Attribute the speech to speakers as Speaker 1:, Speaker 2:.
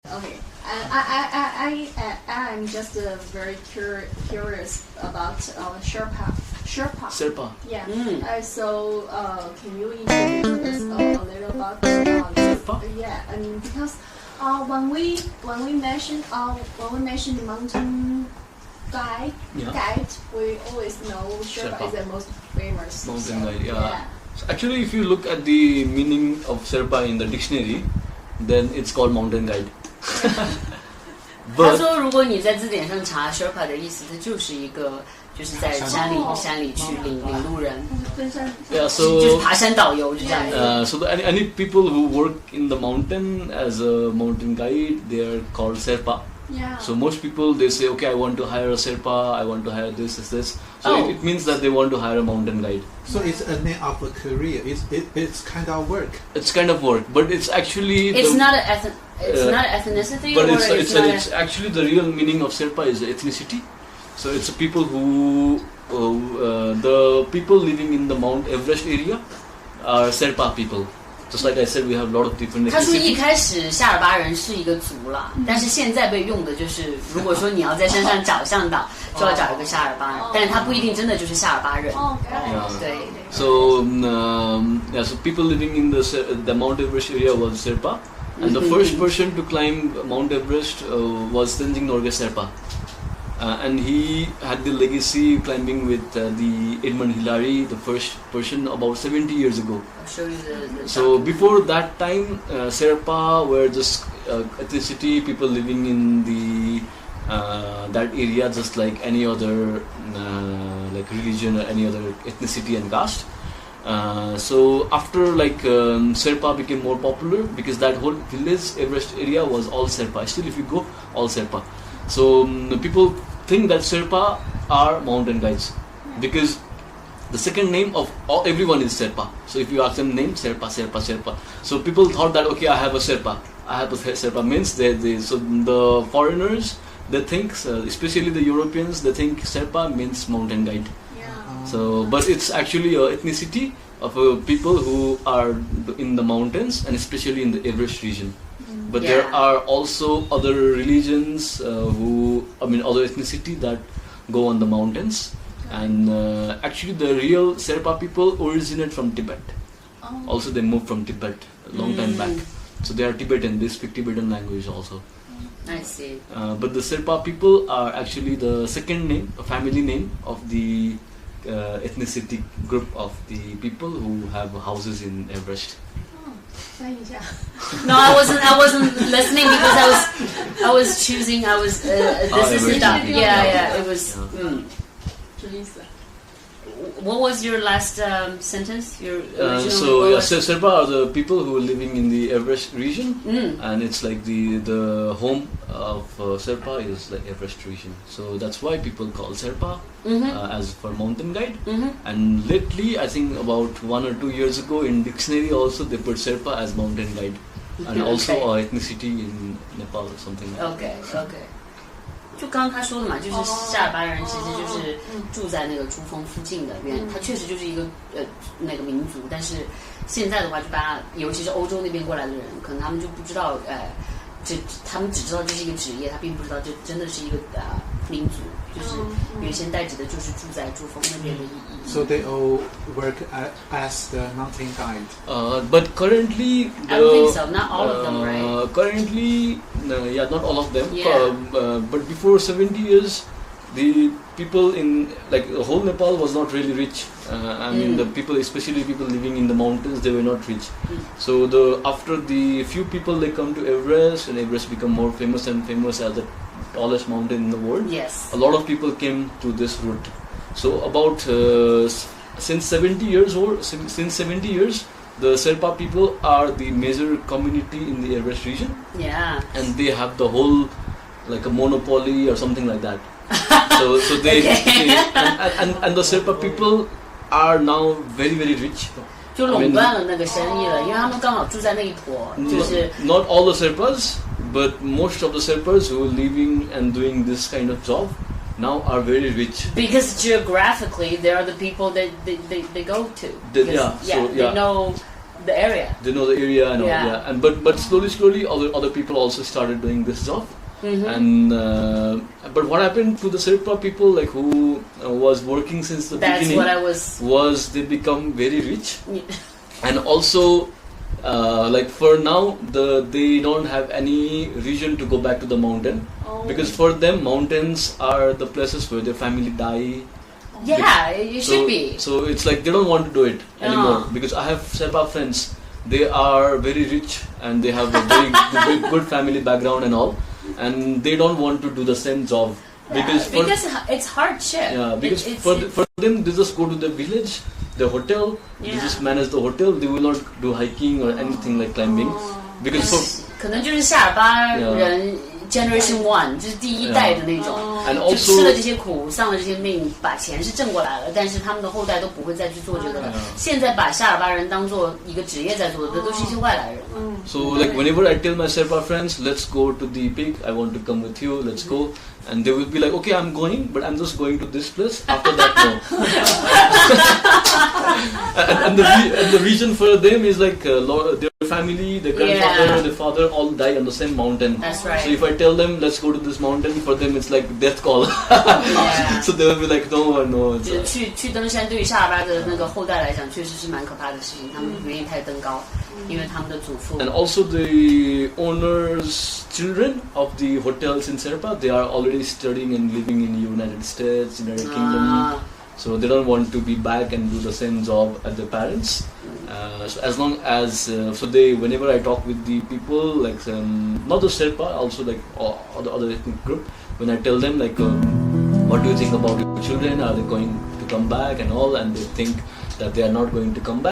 Speaker 1: Okay, I'm just very curious about Sherpa. Yeah. So can you introduce us a little about
Speaker 2: Sherpa?
Speaker 1: Yeah, I mean because when we mention mountain guide, we always know Sherpa is the most famous
Speaker 2: mountain guide. Yeah. So actually, if you look at the meaning of Sherpa in the dictionary, then it's called mountain guide.
Speaker 3: 他说，如果你在字典上查 Sherpa 的意思，它就是一个就是在山里去领路人。
Speaker 2: Yeah, so
Speaker 3: 就是爬山导游就这样子。
Speaker 2: So any people who work in the mountain as a mountain guide, they are called Sherpa.
Speaker 1: Yeah.
Speaker 2: So most people they say, okay, I want to hire a Sherpa, I want to hire this. So it means that they want to hire a mountain guide.
Speaker 4: So it's a name of a career. It's kind of work.
Speaker 2: It's kind of work, but it's actually
Speaker 3: It's not an ethnicity.
Speaker 2: But
Speaker 3: or
Speaker 2: it's actually the real meaning of Sherpa is ethnicity. So it's people who the people living in the Mount Everest area are Sherpa people. Just like I said, we have a lot of different.
Speaker 3: 他说一开始夏尔巴人是一个族啦，但是现在被用的就是，如果说你要在山上找向导，就要找一个夏尔巴人，但是他不一定真的就是夏尔巴人。对。
Speaker 2: So so people living in the Mount Everest area was Sherpa, and the first person to climb Mount Everest was Tenzing Norgay Sherpa. And he had the legacy climbing with the Edmund Hillary, the first person about 70 years ago.
Speaker 3: I'll show you the
Speaker 2: So before that time, Sherpa were just ethnicity, people living in the that area, just like any other like religion or any other ethnicity and caste. So after Sherpa became more popular because that whole village Everest area was all Sherpa. Still, if you go, all Sherpa. So people think that Sherpa are mountain guides because the second name of everyone is Sherpa. So if you ask them name, Sherpa. So people thought that okay, I have a Sherpa. Sherpa means so the foreigners they think, especially the Europeans, they think Sherpa means mountain guide.
Speaker 1: Yeah.
Speaker 2: So but it's actually a ethnicity of people who are in the mountains and especially in the Everest region. But there are also other religions other ethnicity that go on the mountains. And actually the real Sherpa people originate from Tibet. Also they moved from Tibet a long time back. So they are Tibetan, they speak Tibetan language also.
Speaker 3: I see.
Speaker 2: But the Sherpa people are actually the second name, a family name of the ethnicity group of the people who have houses in Everest.
Speaker 3: No, I wasn't listening because I was choosing. This is the done. Yeah. It was. What was your last sentence? Your original
Speaker 2: Sherpa are the people who are living in the Everest region, and it's like the home of Sherpa is like Everest region. So that's why people call Sherpa as for mountain guide. And lately, I think about 1 or 2 years ago, in dictionary also they put Sherpa as mountain guide, and also ethnicity in Nepal or something like that.
Speaker 3: Okay. 就刚刚他说的嘛，就是夏尔巴人其实就是住在那个珠峰附近的，他确实就是一个那个民族，但是现在的话，就大家尤其是欧洲那边过来的人，可能他们就不知道，他们只知道这是一个职业，他并不知道这真的是一个民族，就是原先代指的就是住在珠峰那边的意义。
Speaker 4: So they all work as the mountain guide.
Speaker 2: But currently,
Speaker 3: I don't think so. Not all of them, right?
Speaker 2: Currently, not all of them.
Speaker 3: Yeah.
Speaker 2: But before 70 years, the people in the whole Nepal was not really rich. I mean, the people, especially people living in the mountains, they were not rich. So after the few people they come to Everest, and Everest become more famous and famous as the tallest mountain in the world.
Speaker 3: Yes.
Speaker 2: A lot of people came to this route. So about since 70 years, the Sherpa people are the major community in the Everest region.
Speaker 3: Yeah.
Speaker 2: And they have the whole like a monopoly or something like that. so they and the Sherpa people are now very very rich.
Speaker 3: 就垄断了那个生意了，因为他们刚好住在那一坨，就是
Speaker 2: Not all the Sherpas, but most of the Sherpas who are living and doing this kind of job now are very rich.
Speaker 3: Because geographically, they are the people that they go to.
Speaker 2: They
Speaker 3: the area.
Speaker 2: They know the area and all,
Speaker 3: Yeah.
Speaker 2: yeah. And but slowly other people also started doing this job. And but what happened to the Sherpa people, like who was working since the
Speaker 3: That's
Speaker 2: beginning,
Speaker 3: what I was.
Speaker 2: they become very rich,
Speaker 3: Yeah.
Speaker 2: and also like for now they don't have any reason to go back to the mountain, because for them mountains are the places where their family die.
Speaker 3: Yeah, it should be.
Speaker 2: So it's like they don't want to do it anymore,
Speaker 3: Oh.
Speaker 2: because I have Sherpa friends. They are very rich and they have a very good family background and all, and they don't want to do the same job
Speaker 3: Because it's hardship.
Speaker 2: yeah, because
Speaker 3: It's
Speaker 2: for them they just go to the village, the hotel, they
Speaker 3: Yeah.
Speaker 2: just manage the hotel. They will not do hiking or anything like climbing, because for
Speaker 3: 可能就是夏尔巴人 Generation One， 就是第一代的那种，
Speaker 2: and
Speaker 3: 就吃了
Speaker 2: also
Speaker 3: 这些苦，丧了这些命，把钱是挣过来了，但是他们的后代都不会再去做这个了。现在把夏尔巴人当做一个职业在做的，这都是一些外来人。
Speaker 2: so like whenever I tell my Sherpa friends, let's go to the peak, I want to come with you, let's go, and they will be like, okay, I'm going, but I'm just going to this place. After that, no. and the reason for them is like their family, their grandfather, their father all died on the same mountain.
Speaker 3: That's right.
Speaker 2: So if I tell them let's go to this mountain, for them it's like death call.
Speaker 3: Yeah.
Speaker 2: So they will be like, no.
Speaker 3: 就是去登山，对于夏尔巴的那个后代来讲，确实是蛮可怕的事情。他们不愿意太登高，因为他们的祖父。
Speaker 2: And also the owners' children of the hotels in Sherpa, they are already studying and living in United States, United Kingdom. So they don't want to be back and do the same job as their parents. So as long as so they, whenever I talk with the people, like not the Sherpa, also like other ethnic group, when I tell them like, what do you think about your children? Are they going to come back and all? And they think that they are not going to come back.